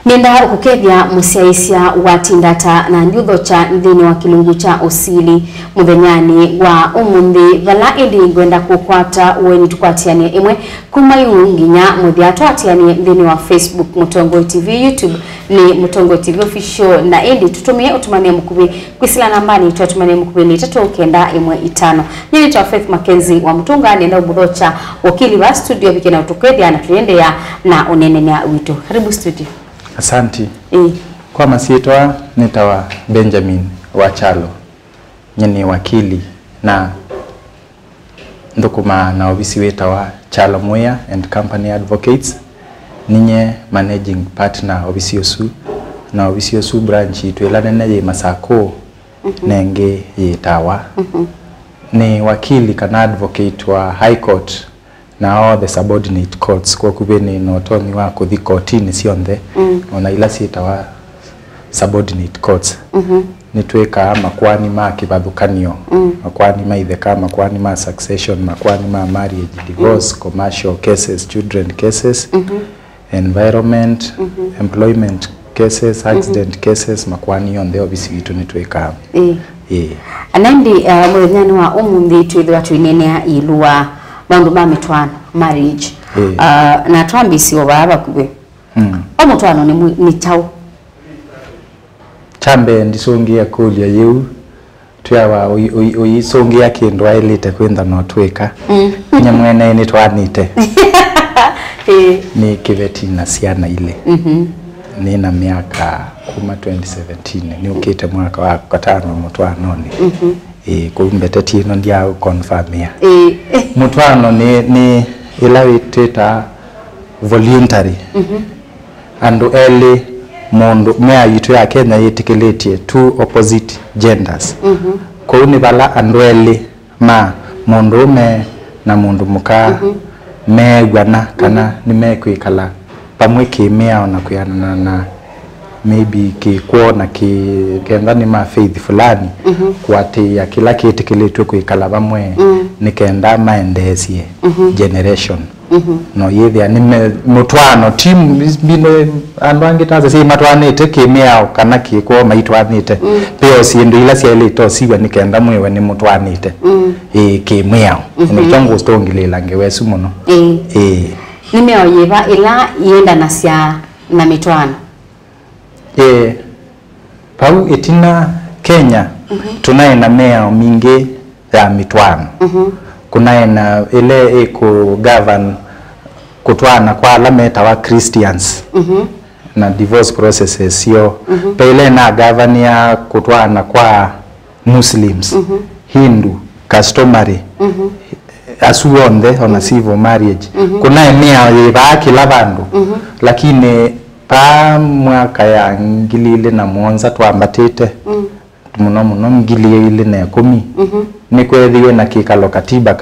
Nenda ukukethia musiaisia wa tindata na nyutho cha nthini wa kilungu cha usili muthenyani wa umundi vala indi gwenda kukwata weni tukwatianie imwe kuma nginya muthia twatianie nthini wa Facebook Mutongoi TV, YouTube ni Mutongoi TV official na indi tutumie utumanie mukubi kwisila nambani tutumanie mukubi ni 39115. Nyini twa Faith Mackenzie wa Mutunga nenda ubudhocha wakili wa studio bikina utukethia na tuendea na unenenya witu. Karibu studio. Asanti. Kwa masietwa nitawa Benjamin Wachalo. Nyeni wakili na ndukuma na ofisi wetawa Chalo Moya and Company Advocates. Ninye managing partner ofisi osu na ofisi osu branch tuelane neye Masako nenge yetawa. Ni wakili kana advocate wa High Court na all the subordinate courts kwa kubeni notomi wa kuthi kotini sionde ona ila sietawa subordinate courts nitweka makwani ma kibadhukanio makwani ma itheka makwani ma succession makwani ma marriage divorce commercial cases children cases environment employment cases accident cases makwani on the obviously vitu nitweka anandi muthenya wa umundi twithwa twinenea ilua bandu ba mitwano marriage na twambisi obaba kugwe omutwano ni tau chambe ndisongia kulia yu twawa oyisongia kindu ailite kwenda no tweka nyamwene ni twanite ni kiveti na siana ile nina miaka kuma 2017 ni ukite mwaka wa katano mutwano ni kumbe tetino ndia confirm ya mutwano ni ilawiteta voluntary and early mondo mea yitu ya Kenya yetikeletie two opposite genders kwa uni bala andweli ma mondo me na mondo muka megwana kana ni mekwikala pamwe kimea ona kuyana na maybe kikuona kenda ni ma faith fulani kwati ya kila kitekeletwe kwikala bamwe nikenda maendezie generation no yethia ni mutwano team bino andwangitaza si matwanite kimea kana kikuo maitwanite peo sindu ila sielito siwa nikenda mwewe ni mutwanite kimea ni tongo stongile ngewesu muno nimeo yeba ila yenda na sia na mitwano pau itina Kenya tunaena mea mingi ya mitwano kunaena ile eko govern kutwana kwa alameta wa Christians na divorce processes yo pele na govern ya kutwana kwa Muslims Hindu customary asuonde ona civil marriage kuna mea yeba kila bandu lakini pa mwaka ya ngilile na mwanza twambatite muno ngilile na 10 ni kwethiwe na kikalo katiba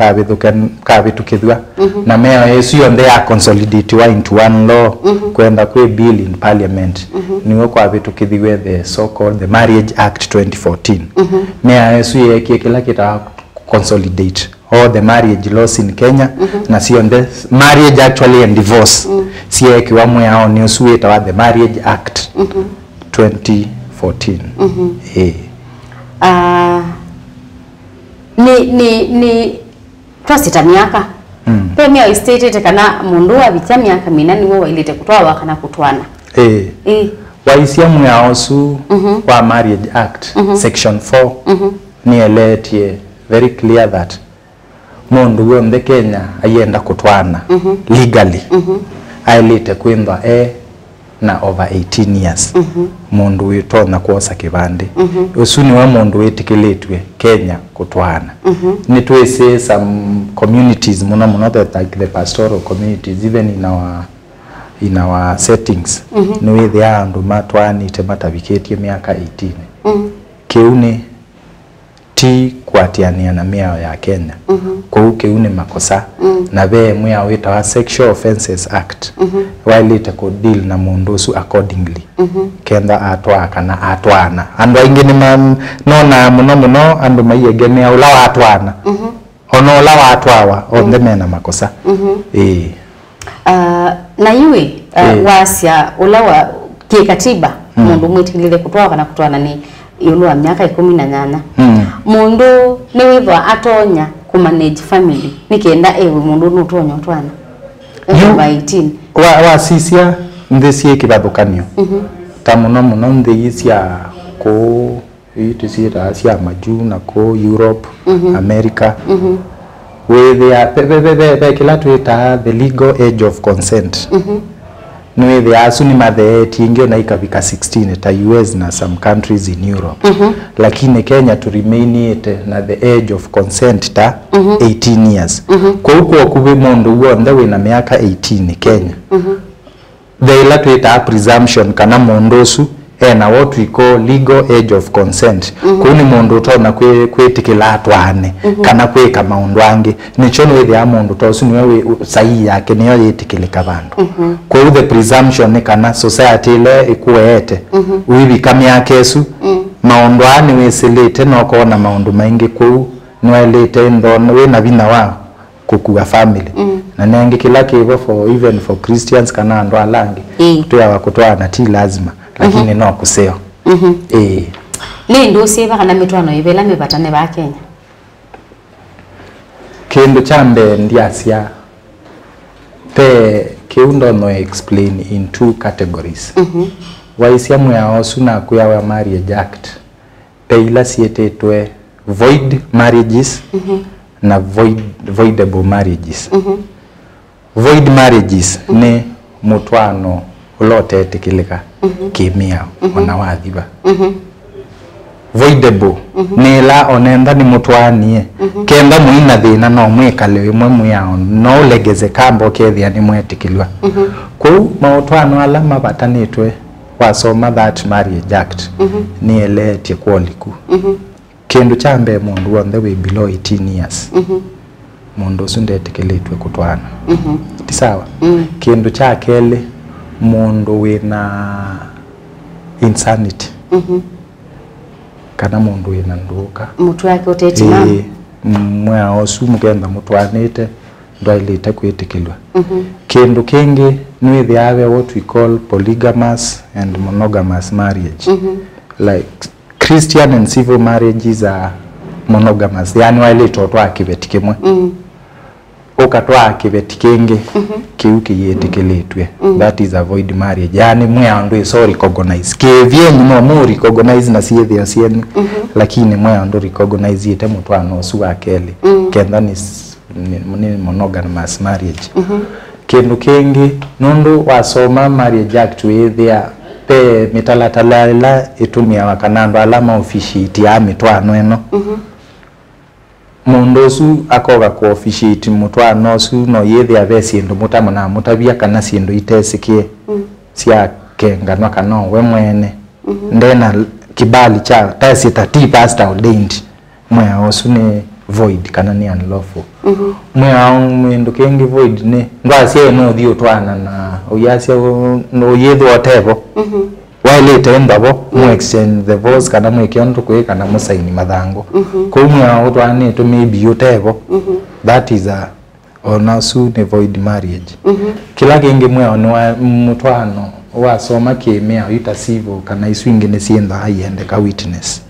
kabitukithwa na mea yesu yonde ya consolidate wa into one law kwenda kwe bill in parliament niwe kwa bitukithiwe the so called the Marriage Act 2014 mea yesu yeke kila kita consolidate all the marriage laws in Kenya na sionde marriage actually and divorce sieki wamwe hao ni usueta wa the Marriage Act 2014 ni twasita miaka pe mia stated kana mundu wa bitia miaka minani wo ilite kutwa kana kutwana waisia mwe hao su wa Marriage Act section 4 ni eletie very clear that mundu wonde Kenya ayenda kutwana legally ailite kwindwa na over 18 years mundu witona kuosa kibande usuni wa mundu witikiletwe Kenya kutwana ni twese some communities muno like the pastoral communities even in our settings no we they andu matwani temataviketye miaka 18 keune ti kwatiania na miao ya Kenya kwa ukeune makosa na be mwea wita wa Sexual Offences Act wailite ko deal na mundusu accordingly kenda atwa kana atwana andu ingine nona muno andu maiyegemea ula atwana ono ula atwawa on the mena makosa na iwe wasia ula kikatiba mundu mwitikilire kutwara kana kutwana ni yulu wa miaka 18 mundu ni withwa atonya ku manage family nikienda ewe mundu nutonya twana by 18 wa sisia ndesi kibathukanio ta muno nthi cia ko itisiera cia maju na ko Europe America with the kila tuita the legal age of consent no the asuni mathe tingio na ikavika 16 ta US na some countries in Europe lakini Kenya to remain it na the age of consent ta 18 years kwa huko kuwe mundu wonde wina miaka 18 Kenya the ila tuita presumption kana mundu su na what we call legal age of consent kuni mundu tona kwetikila atwane kana kweka maundu angi nicho ni ya mundu tosu niwe sahi yake niyo yetikilika bandu kwa the presumption kana society ile ikuete wibi yake Yesu maundu ani weselete no kona maundu maingi ku nwelete ndo we na bina wa kukua family na nengi kila kivo for even for Christians kana ndo alangi tuya wakutwana ti lazima lakini no kuseo ni ndo siva kana mitwano ivela mebatane ba Kenya kendo chambe ndiasia te kiundo no explain in two categories waisia mwa osuna kuya wa marriage act te ila sietetwe void marriages na voidable marriages void marriages ne mutwano ulote tikilika kimia ona wathiba voidable nila onenda ni mutwanie kenda muina thina no mwikale imwe muyao no legeze kambo kethia ni mwetikilwa ku mautwano ala mabatanitwe wasoma that marriage act ni elete kwoliku kindu chambe mundu on the way below 18 years mundu sundetikilitwe kutwana ti sawa kindu cha kele mundu wina insanity kana mundu wina nduka mutu yake uteti mama mwa osu mugenda mutwanite ndwailite kwitikilwa kindu kingi ni the other what we call polygamous and monogamous marriage like Christian and civil marriages are monogamous yani wale totwa akibeti kimwe ukatwa akibeti kingi kiuki yetikilitwe that is avoid marriage yani mwe andu so recognize kevyenyu no more recognize na siye asieni lakini mwe andu recognize yete mutwano su akele kenda ni monogamous marriage kindu kingi nundu wasoma marriage act withia te mitalatala itumia wakanando alama officiate ya mitwano eno mundu su akoga ku officiate mutwano su no yethia vesi ndo mutamana mutabia kana sindu itesikie sia kenga kana we mwene ndena kibali cha tasi tati pastor ordained mwa osu ni void kana ni unlawful mwa mwendo kengi void ne ngwasie no thio twana na uyasia no yetho whatever wale tendabo mu exchange the voice kana mwekionto kweka na musaini mathango kumwa utwane to maybe utebo that is a onasu ne void marriage kila kingi mwa no mutwano wasoma kimea ita civil kana iswingi ne sienda haiende ka witness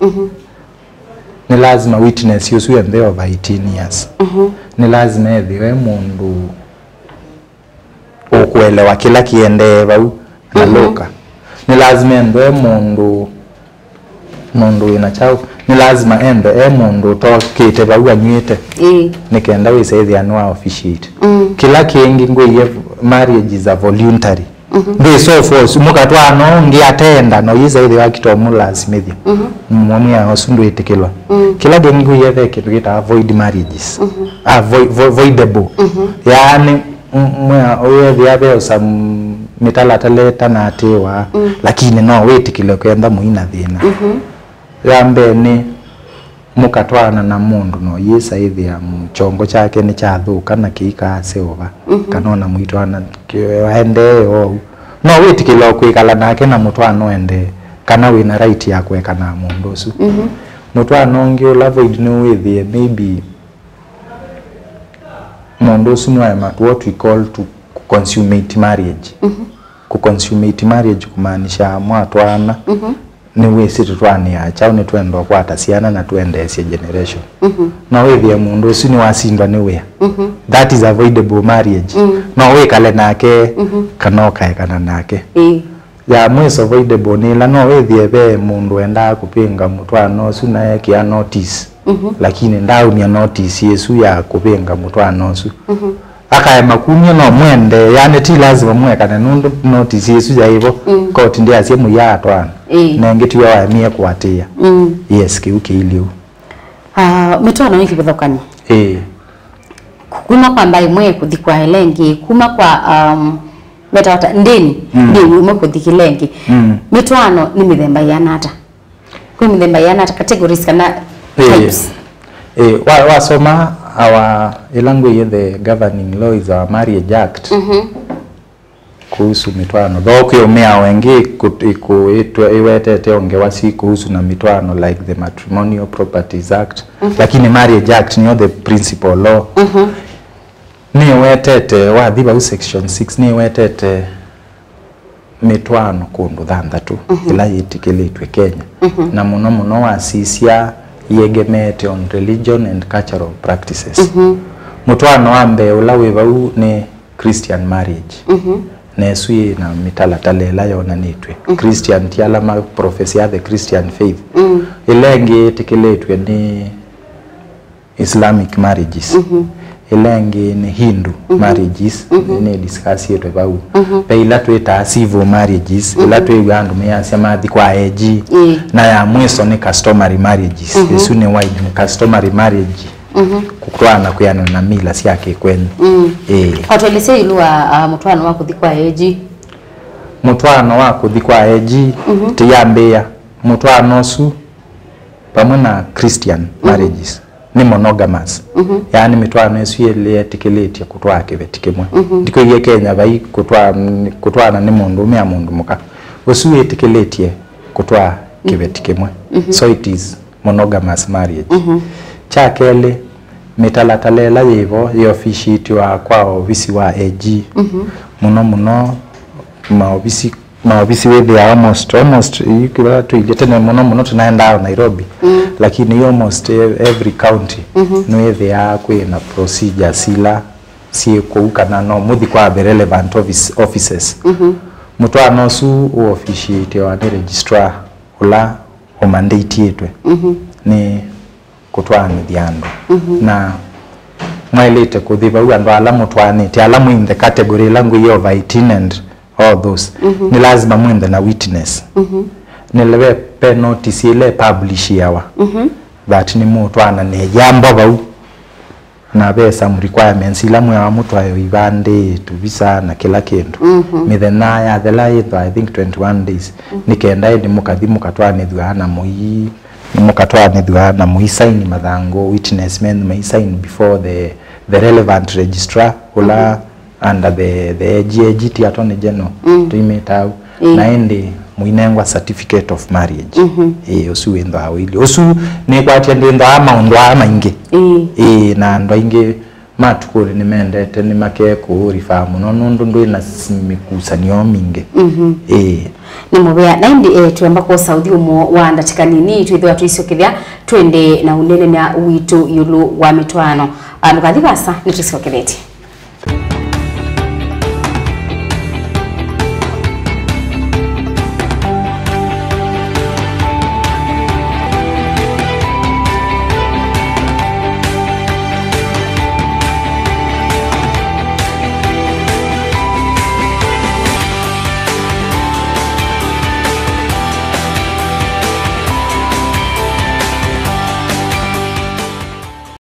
ni lazima witness yusu ende over 18 years ni lazima ethiwe mundu okuelewa kila kiende bau na loka ni lazima ende mundu inachao ni lazima ende mundu tokite bau anywete nikenda wisethia no officiate kila kingi ngwe marriages are voluntary they so force mukatwano ngiatenda no yisaithe wakitomu lazimithia mwamia osundu itikilwa kila gengu yethe kitu kita avoid marriages avoidable yani mwa oyethe abe some mitalataleta na atewa lakini no wetikilwe kwenda muina thina yambe ni mukatwana na mundu no yisaithe ya mchongo chake ni chathuka na kiikase ova kanona muitwana kiende o no wetikilo kwikala nake na mutwano ende kana wina right ya kweka na mundu usu mutwano ngi ula void no withie maybe mundu usu no what we call to consummate marriage ku consummate marriage kumaanisha mwatwana ni wesi tutwani ya chao ni twendo kwata siana na tuendeesye generation na wethie mundu ucio ni wasindwa ni wea that is avoidable marriage no wikale nake kana ukaekana nake ya mweso avoidable ni la no wethie be mundu enda kupinga mutwano ucio na yake notice lakini ndau ni notice yesu ya kupinga mutwano ucio akae makumia no mwende yani ti lazima mwekane nundu notice yesu ya hivyo koti ndia asie muya twana nengeti wa mie kwatia yes kiuke ilio mitwana wiki kuthokani kuma kwa mbai mwe kuthikwa helengi kuma kwa metata ndeni ndeni mwe kuthikilengi mitwano ni mithemba yanata kwa mithemba yanata categories kana types wasoma our language the governing law is our marriage act kuhusu mitwano though umea wengi kuitwa iwetete ongewasi kuhusu na mitwano like the Matrimonial Properties Act lakini marriage act ni the principal law ni wetete wathiba u section 6 ni wetete mitwano kundu thanthatu ila yitikiletwe Kenya na muno muno wasisia yegemete on religion and cultural practices mutwano ambe ula wibau ni Christian marriage nesui na mitala talela yona nitwe Christian tiala ma prophecy ya the Christian faith ilengi tikiletwe ni Islamic marriages ilengi ni Hindu marriages ni discuss yetu bau peila tweta civil marriages ila twegandu meya mathi kwa AG na ya mweso ni customary marriages yesu ni wide ni customary marriage kukwana kuyana na mila siake kwenu atwelese ilua mutwano wa kuthikwa AG mutwano wa kuthikwa AG tiyambia mutwano su pamwe na Christian marriages ni monogamous yani mitwano yesu ile etikelete kutwa kibeti kimwe ndiko ye Kenya bai kutwana ni mundu umya mundu muka usu etikelete kutwa kibeti kimwe so it is monogamous marriage chakele mitalatalela yivo yofishiti wa kwao visi wa AG muno muno maobisi wethi almost ikiwa tuigetene muno tunaenda Nairobi lakini almost every county wethi ya kwina procedure sila si kuukana no muthi kwa the relevant offices mutwano su officiate wa registrar ula o mandate yetwe ni kutwana thiando na mwailete kuthiba uando ala mutwane ti ala in the category langu yo of 18 and all those ni lazima mwende na witness nilewe pe notice ile publish yawa that ni mutwana ne jambo bau na be some requirements ila mwe wa mutwa ibande tubisa na kila kindu mithena ya the light I think 21 days nikenda ndi mukathimu katwane thuana moi mukatwane thuana moi sign mathango witness men may sign before the relevant registrar ula under the AG attorney general tuimetau na ende muinengwa certificate of marriage osu endo awili osu ne kwatia ndendo ama ndo ama inge na ndo inge matukuri ni mendete ni make ku rifamu no ndo ina simikusanyo minge ni mubea na indi tuamba ko Saudi umo wanda tikanini twithwa tuisokithia twende na unene na witu yulu wa mitwano nukathibasa ni tuisokithete